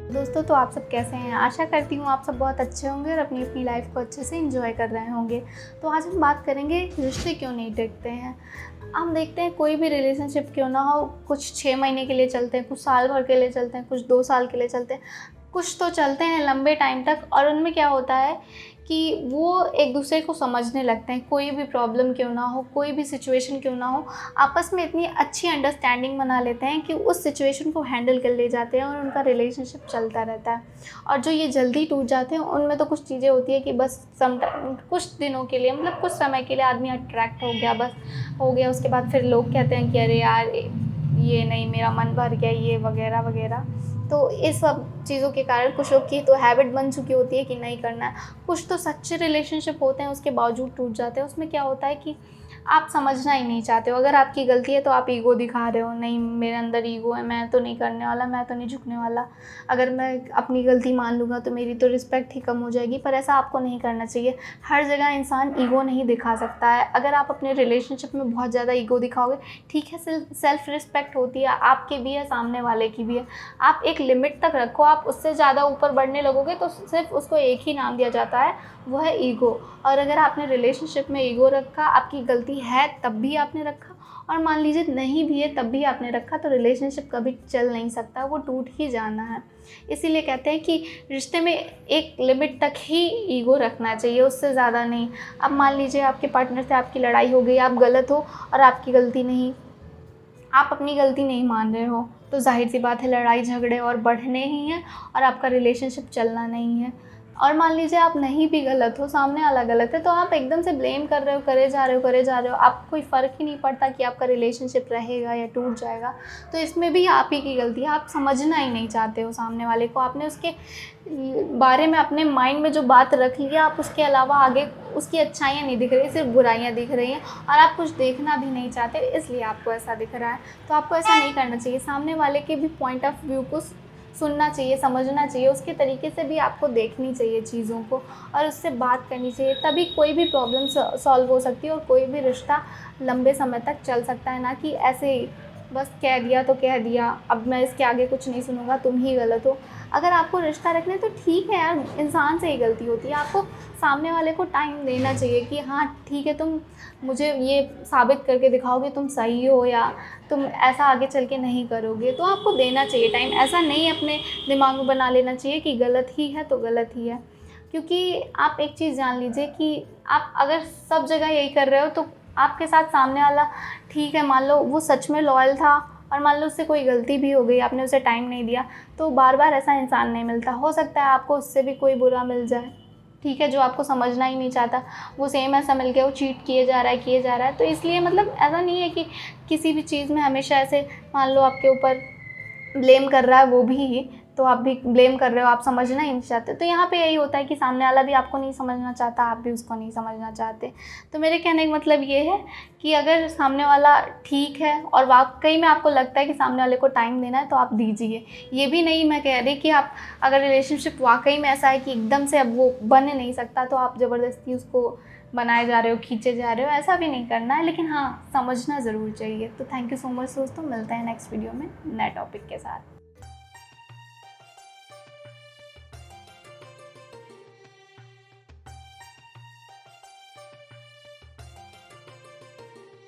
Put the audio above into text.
दोस्तों, तो आप सब कैसे हैं? आशा करती हूँ आप सब बहुत अच्छे होंगे और अपनी अपनी लाइफ को अच्छे से एंजॉय कर रहे होंगे। तो आज हम बात करेंगे रिश्ते क्यों नहीं टिकते हैं। हम देखते हैं कोई भी रिलेशनशिप क्यों ना हो, कुछ 6 महीने के लिए चलते हैं, कुछ साल भर के लिए चलते हैं, कुछ 2 साल के लिए चलते हैं, कुछ तो चलते हैं लंबे टाइम तक। और उनमें क्या होता है कि वो एक दूसरे को समझने लगते हैं। कोई भी प्रॉब्लम क्यों ना हो, कोई भी सिचुएशन क्यों ना हो, आपस में इतनी अच्छी अंडरस्टैंडिंग बना लेते हैं कि उस सिचुएशन को हैंडल कर ले जाते हैं और उनका रिलेशनशिप चलता रहता है। और जो ये जल्दी टूट जाते हैं उनमें तो कुछ चीज़ें होती है कि बस कुछ दिनों के लिए, मतलब कुछ समय के लिए आदमी अट्रैक्ट हो गया, बस हो गया। उसके बाद फिर लोग कहते हैं कि अरे यार, ये नहीं, मेरा मन भर गया, ये वगैरह वगैरह। तो इस सब चीज़ों के कारण कुछ लोग की तो हैबिट बन चुकी होती है कि नहीं करना है। कुछ तो सच्चे रिलेशनशिप होते हैं, उसके बावजूद टूट जाते हैं। उसमें क्या होता है कि आप समझना ही नहीं चाहते हो। अगर आपकी गलती है तो आप ईगो दिखा रहे हो, नहीं मेरे अंदर ईगो है, मैं तो नहीं करने वाला, मैं तो नहीं झुकने वाला। अगर मैं अपनी गलती मान लूँगा तो मेरी तो रिस्पेक्ट ही कम हो जाएगी। पर ऐसा आपको नहीं करना चाहिए। हर जगह इंसान ईगो नहीं दिखा सकता है। अगर आप अपने रिलेशनशिप में बहुत ज़्यादा ईगो दिखाओगे, ठीक है, सेल्फ रिस्पेक्ट होती है, आपकी भी है, सामने वाले की भी है। आप एक लिमिट तक रखो। आप उससे ज़्यादा ऊपर बढ़ने लगोगे तो सिर्फ उसको एक ही नाम दिया जाता है, वो है ईगो। और अगर आपने रिलेशनशिप में ईगो रखा, आपकी गलती है तब भी आपने रखा, और मान लीजिए नहीं भी है तब भी आपने रखा, तो रिलेशनशिप कभी चल नहीं सकता, वो टूट ही जाना है। इसीलिए कहते हैं कि रिश्ते में एक लिमिट तक ही ईगो रखना चाहिए, उससे ज़्यादा नहीं। अब मान लीजिए आपके पार्टनर से आपकी लड़ाई हो गई, आप गलत हो और आपकी गलती नहीं, आप अपनी गलती नहीं मान रहे हो, तो जाहिर सी बात है लड़ाई झगड़े और बढ़ने ही हैं और आपका रिलेशनशिप चलना नहीं है। और मान लीजिए आप नहीं भी गलत हो, सामने वाला गलत है, तो आप एकदम से ब्लेम कर रहे हो, करे जा रहे हो, आपको कोई फ़र्क ही नहीं पड़ता कि आपका रिलेशनशिप रहेगा या टूट जाएगा। तो इसमें भी आप ही की गलती है। आप समझना ही नहीं चाहते हो सामने वाले को। आपने उसके बारे में अपने माइंड में जो बात रख ली है, आप उसके अलावा आगे उसकी अच्छाइयाँ नहीं दिख रही, सिर्फ बुराइयाँ दिख रही हैं, और आप कुछ देखना भी नहीं चाहते, इसलिए आपको ऐसा दिख रहा है। तो आपको ऐसा नहीं करना चाहिए। सामने वाले के भी पॉइंट ऑफ व्यू को सुनना चाहिए, समझना चाहिए, उसके तरीके से भी आपको देखनी चाहिए चीज़ों को, और उससे बात करनी चाहिए। तभी कोई भी प्रॉब्लम सॉल्व हो सकती है और कोई भी रिश्ता लंबे समय तक चल सकता है। ना कि ऐसे ही बस कह दिया तो कह दिया, अब मैं इसके आगे कुछ नहीं सुनूंगा, तुम ही गलत हो। अगर आपको रिश्ता रखना है तो ठीक है यार, इंसान से ही गलती होती है। आपको सामने वाले को टाइम देना चाहिए कि हाँ ठीक है, तुम मुझे ये साबित करके दिखाओगे तुम सही हो, या तुम ऐसा आगे चल के नहीं करोगे, तो आपको देना चाहिए टाइम। ऐसा नहीं अपने दिमाग में बना लेना चाहिए कि गलत ही है तो गलत ही है। क्योंकि आप एक चीज़ जान लीजिए कि आप अगर सब जगह यही कर रहे हो तो आपके साथ सामने वाला, ठीक है मान लो वो सच में लॉयल था और मान लो उससे कोई गलती भी हो गई, आपने उसे टाइम नहीं दिया, तो बार बार ऐसा इंसान नहीं मिलता। हो सकता है आपको उससे भी कोई बुरा मिल जाए, ठीक है, जो आपको समझना ही नहीं चाहता, वो सेम ऐसा मिल गया, वो चीट किए जा रहा है। तो इसलिए मतलब ऐसा नहीं है कि किसी भी चीज़ में हमेशा ऐसे मान लो आपके ऊपर ब्लेम कर रहा है वो भी, तो आप भी ब्लेम कर रहे हो, आप समझना ही नहीं चाहते। तो यहाँ पे यही होता है कि सामने वाला भी आपको नहीं समझना चाहता, आप भी उसको नहीं समझना चाहते। तो मेरे कहने का मतलब ये है कि अगर सामने वाला ठीक है और वाकई में आपको लगता है कि सामने वाले को टाइम देना है, तो आप दीजिए। ये भी नहीं मैं कह रही कि आप, अगर रिलेशनशिप वाकई में ऐसा है कि एकदम से अब वो बन नहीं सकता, तो आप ज़बरदस्ती उसको बनाए जा रहे हो, खींचे जा रहे हो, ऐसा भी नहीं करना है। लेकिन हाँ, समझना ज़रूर चाहिए। तो थैंक यू सो मच दोस्तों, मिलते हैं नेक्स्ट वीडियो में नए टॉपिक के साथ।